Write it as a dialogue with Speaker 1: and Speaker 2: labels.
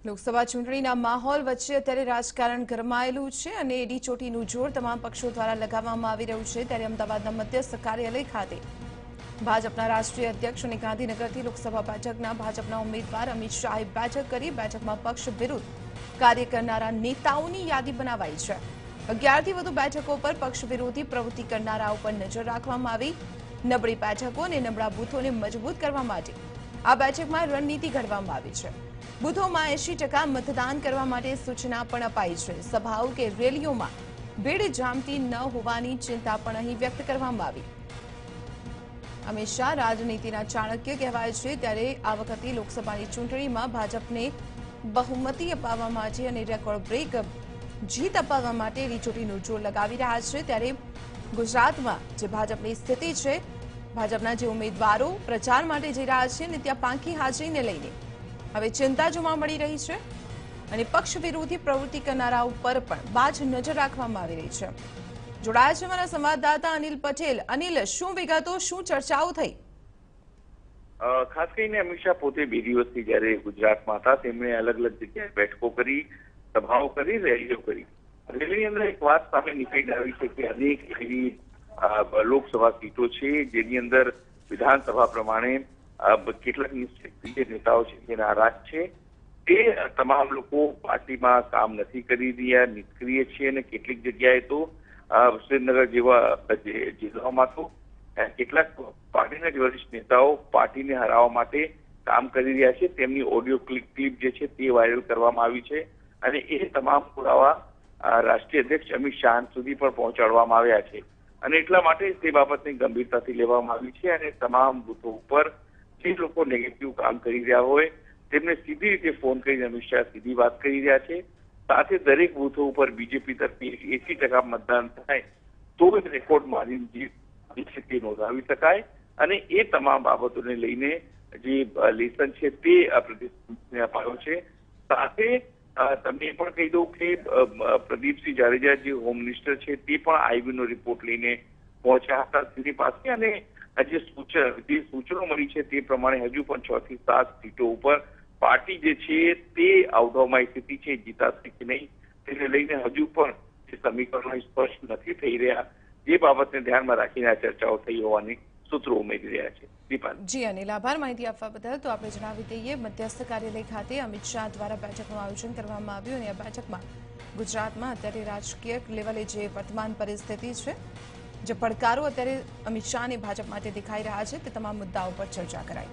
Speaker 1: લોકસભા ચૂંટણીના માહોલ વચ્ચે અત્યારે રાજકારણ ગરમાયેલું છે અને એડી ચોટીનું જોર તમામ પક્ષો દ્વારા લગાવવામાં આવી રહ્યું છે। ત્યારે અમદાવાદના મધ્યસ્થ કાર્યાલય ખાતે ભાજપના રાષ્ટ્રીય અધ્યક્ષ અને ગાંધીનગરથી લોકસભા બેઠકના ભાજપના ઉમેદવાર અમિત શાહે બેઠક કરી। બેઠકમાં પક્ષ વિરુદ્ધ કાર્ય કરનારા નેતાઓની યાદી બનાવાઈ છે। 11થી વધુ બેઠકો પર પક્ષ વિરોધી પ્રવૃત્તિ કરનારાઓ પર નજર રાખવામાં આવી। નબળી બેઠકો અને નબળા બૂથોને મજબૂત કરવા માટે આ બેઠકમાં રણનીતિ ઘડવામાં આવી છે। બૂથોમાં 80% મતદાન કરવા માટે સૂચના પણ અપાઈ છે। સભાઓ કે રેલીઓમાં ભીડ જામતી ન હોવાની ચિંતા પણ અહીં વ્યક્ત કરવામાં આવી। અમિત શાહ રાજનીતિના ચાણક્ય કહેવાય છે, ત્યારે આ વખતે લોકસભાની ચૂંટણીમાં ભાજપને બહુમતી અપાવવા માટે અને રેકોર્ડ બ્રેક જીત અપાવવા માટે રીચોટીનું જોર લગાવી રહ્યા છે। ત્યારે ગુજરાતમાં જે ભાજપની સ્થિતિ છે, ભાજપના જે ઉમેદવારો પ્રચાર માટે જઈ રહ્યા છે અને ત્યાં પાંખી હાજરીને લઈને હવે ચિંતા જોવા મળી રહી છે અને પક્ષ વિરોધી પ્રવૃત્તિ કરનારાઓ પર પણ બાજ નજર રાખવામાં આવી રહી છે। જોડાયા છે મારા સંવાદદાતા અનિલ પટેલ। અનિલ, શું વિગતો, શું ચર્ચાઓ થઈ?
Speaker 2: ખાસ કરીને અમિત શાહ પોતે 2 દિવસથી જ્યારે ગુજરાતમાં હતા તેમણે અલગ અલગ જગ્યાએ બેઠકો કરી, સભાઓ કરી, રેલીઓ કરી। રેલીની અંદર એક વાત સામે નીકળી આવી છે કે અનેક એવી લોકસભા સીટો છે જેની અંદર વિધાનસભા પ્રમાણે કેટલાક નિશ્ચિત નેતાઓ છે જે નારાજ છે। તે તમામ લોકો પાર્ટીમાં કામ નથી કરી રહ્યા, નિષ્ક્રિય છે અને કેટલીક જગ્યાએ તો શ્રીનગર જેવા જિલ્લાઓમાં તો કેટલાક પાર્ટીના જ વરિષ્ઠ નેતાઓ પાર્ટીને હરાવવા માટે કામ કરી રહ્યા છે। તેમની ઓડિયો ક્લિપ જે છે તે વાયરલ કરવામાં આવી છે અને એ તમામ પુરાવા રાષ્ટ્રીય અધ્યક્ષ અમિત શાહ સુધી પણ પહોંચાડવામાં આવ્યા છે અને એટલા માટે તે બાબતની ગંભીરતાથી લેવામાં આવી છે અને તમામ બૂથો ઉપર જે લોકો નેગેટિવ કામ કરી રહ્યા હોય તેમને સીધી રીતે ફોન કરીને અમિત શાહ સીધી વાત કરી રહ્યા છે। સાથે દરેક બૂથો ઉપર બીજેપી તરફથી 80% મતદાન થાય તો જ રેકોર્ડ મારીને જીત તે નોંધાવી શકાય અને એ તમામ બાબતોને લઈને જે લેસન છે તે પ્રદેશને અપાયો છે। સાથે તમને એ પણ કહી દઉં કે પ્રદીપસિંહ જાડેજા જે હોમ મિનિસ્ટર છે તે પણ આઈબીનો રિપોર્ટ લઈને પહોંચ્યા હતા તેની પાસે અને જે સૂચનો મળી છે તે પ્રમાણે હજુ પણ 6 થી 7 સીટો ઉપર પાર્ટી જે છે તે આઉટ ઓફ માય સ્થિતિ છે, જીતાશે કે નહીં તેને લઈને હજુ પણ જે સમીકરણો સ્પષ્ટ નથી થઈ રહ્યા। જે બાબતને ધ્યાનમાં રાખીને આ ચર્ચાઓ થઈ હોવાની સૂત્રો ઉમેરી રહ્યા છે।
Speaker 1: જી અનિલ, આભાર માહિતી આપવા બદલ। તો આપણે જણાવી દઈએ, મધ્યસ્થ કાર્યાલય ખાતે અમિત શાહ દ્વારા બેઠકનું આયોજન કરવામાં આવ્યું અને આ બેઠકમાં ગુજરાતમાં અત્યારે રાજકીય લેવલે જે વર્તમાન પરિસ્થિતિ છે, જે પડકારો અત્યારે અમિત શાહને ભાજપ માટે દેખાઈ રહ્યા છે તે તમામ મુદ્દાઓ પર ચર્ચા કરાઈ।